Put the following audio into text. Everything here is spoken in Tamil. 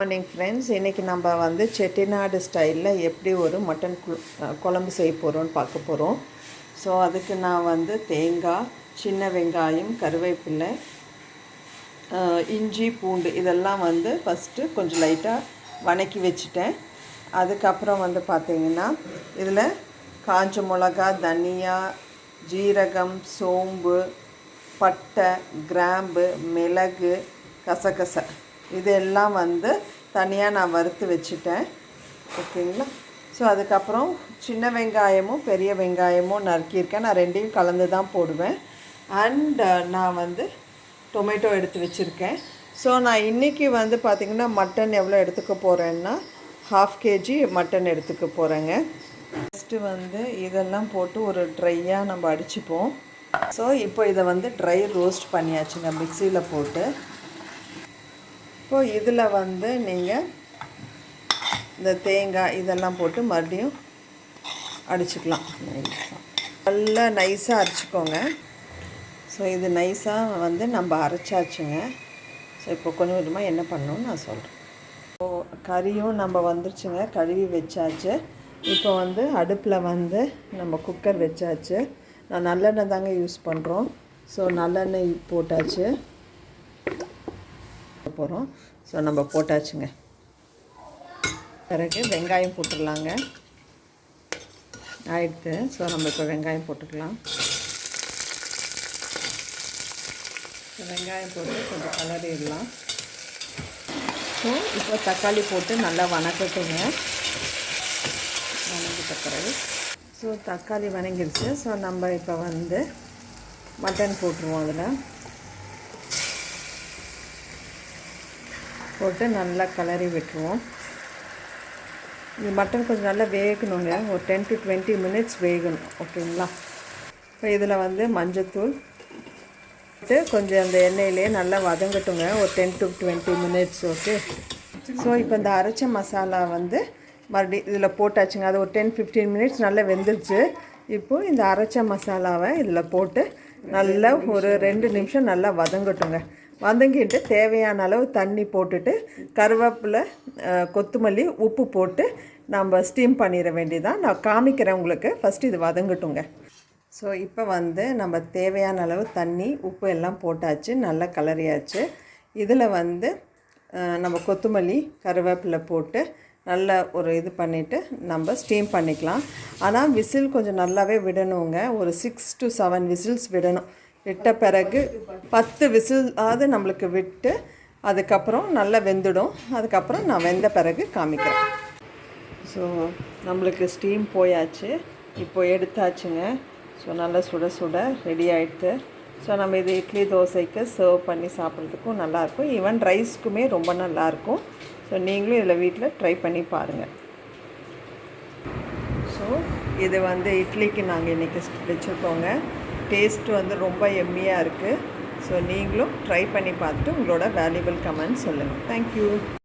மார்னிங் ஃப்ரெண்ட்ஸ், இன்றைக்கி நம்ம வந்து செட்டிநாடு ஸ்டைலில் எப்படி ஒரு மட்டன் குழம்பு செய்ய போகிறோன்னு பார்க்க போகிறோம். ஸோ அதுக்கு நான் வந்து தேங்காய், சின்ன வெங்காயம், கருவேப்பிலை, இஞ்சி, பூண்டு இதெல்லாம் வந்து ஃபஸ்ட்டு கொஞ்சம் லைட்டாக வணக்கி வச்சுட்டேன். அதுக்கப்புறம் வந்து பார்த்திங்கன்னா இதில் காஞ்ச மிளகா, தனியா, ஜீரகம், சோம்பு, பட்டை, கிராம்பு, மிளகு, கசகசை இதெல்லாம் வந்து தனியாக நான் வறுத்து வச்சுட்டேன். ஓகேங்களா? ஸோ அதுக்கப்புறம் சின்ன வெங்காயமும் பெரிய வெங்காயமும் நறுக்கியிருக்கேன். நான் ரெண்டையும் கலந்து தான் போடுவேன். அண்ட் நான் வந்து டொமேட்டோ எடுத்து வச்சுருக்கேன். ஸோ நான் இன்றைக்கி வந்து பார்த்திங்கன்னா மட்டன் எவ்வளோ எடுத்துக்க போகிறேன்னா 1/2 kg மட்டன் எடுத்துக்க போகிறேங்க. ஃபஸ்ட்டு வந்து இதெல்லாம் போட்டு ஒரு ட்ரையாக நம்ம அடிச்சுப்போம். ஸோ இப்போ இதை வந்து ட்ரை ரோஸ்ட் பண்ணியாச்சுங்க மிக்சியில் போட்டு. இப்போது இதில் வந்து நீங்கள் இந்த தேங்காய் இதெல்லாம் போட்டு மறுபடியும் அடிச்சுக்கலாம். நல்லா நைஸாக அரைச்சிக்கோங்க. ஸோ இது நைஸாக வந்து நம்ம அரைச்சாச்சுங்க. ஸோ இப்போ கொஞ்சம் கொஞ்சமாக என்ன பண்ணணும்னு நான் சொல்கிறேன். ஸோ கறியும் நம்ம வந்துருச்சுங்க, கழுவி வச்சாச்சு. இப்போ வந்து அடுப்பில் வந்து நம்ம குக்கர் வச்சாச்சு. நான் நல்லெண்ணெய் தாங்க யூஸ் பண்ணுறோம். ஸோ நல்லெண்ணெய் போட்டாச்சு போகிறோம். ஸோ நம்ம போட்டாச்சுங்க. பிறகு வெங்காயம் போட்டுடலாங்க. ஆயிடுத்து. ஸோ நம்ம இப்போ வெங்காயம் போட்டுக்கலாம். வெங்காயம் போட்டு கொஞ்சம் கலரிடலாம். ஸோ இப்போ தக்காளி போட்டு நல்லா வணக்கட்டுங்க. வணங்கிட்ட பிறகு ஸோ தக்காளி வணங்கிடுச்சு. ஸோ நம்ம இப்போ வந்து மட்டன் போட்டுருவோம். அதில் போட்டு நல்லா கலரி விட்டுருவோம். இந்த மட்டன் கொஞ்சம் நல்லா வேகணுங்க. ஒரு 10 to 20 minutes வேகணும். ஓகேங்களா? இப்போ இதில் வந்து மஞ்சத்தூள் போட்டு கொஞ்சம் அந்த எண்ணெயிலே நல்லா வதங்கட்டுங்க. ஒரு 10 to 20 minutes. ஓகே. ஸோ இப்போ இந்த அரைச்ச மசாலா வந்து மறுபடியும் இதில் போட்டாச்சுங்க. அது ஒரு 10-15 minutes நல்லா வெந்துருச்சு. இப்போது இந்த அரைச்ச மசாலாவை இதில் போட்டு நல்லா ஒரு 2 நிமிஷம் நல்லா வதங்கட்டுங்க. வதங்கிட்டு தேவையான அளவு தண்ணி போட்டுட்டு கருவேப்பிலை, கொத்தமல்லி, உப்பு போட்டு நம்ம ஸ்டீம் பண்ணிட வேண்டியதான். நான் காமிக்கிறேன் உங்களுக்கு. ஃபஸ்ட்டு இது வதங்கட்டுங்க. ஸோ இப்போ வந்து நம்ம தேவையான அளவு தண்ணி, உப்பு எல்லாம் போட்டாச்சு, நல்லா கலரியாச்சு. இதில் வந்து நம்ம கொத்தமல்லி, கருவேப்பிலை போட்டு நல்லா ஒரு இது பண்ணிவிட்டு நம்ம ஸ்டீம் பண்ணிக்கலாம். ஆனால் விசில் கொஞ்சம் நல்லாவே விடணுங்க. ஒரு 6 to 7 விசில்ஸ் விடணும். விட்ட பிறகு 10 விசிலாவது நம்மளுக்கு விட்டு அதுக்கப்புறம் நல்லா வெந்துடும். அதுக்கப்புறம் நான் வெந்த பிறகு காமிக்கிறேன். ஸோ நம்மளுக்கு ஸ்டீம் போயாச்சு. இப்போ எடுத்தாச்சுங்க. ஸோ நல்லா சுட சுட ரெடி ஆகிடுது. ஸோ நம்ம இது இட்லி, தோசைக்கு சர்வ் பண்ணி சாப்பிட்றதுக்கும் நல்லாயிருக்கும். ஈவன் ரைஸ்க்குமே ரொம்ப நல்லாயிருக்கும். ஸோ நீங்களும் இதில் வீட்டில் ட்ரை பண்ணி பாருங்கள். ஸோ இது வந்து இட்லிக்கு நாங்கள் இன்றைக்கி வச்சுருக்கோங்க. டேஸ்ட்டு வந்து ரொம்ப எம்மியாக இருக்குது. ஸோ நீங்களும் ட்ரை பண்ணி பார்த்துட்டு உங்களோட வேல்யூபிள் கமெண்ட் சொல்லுங்கள். தேங்க்யூ.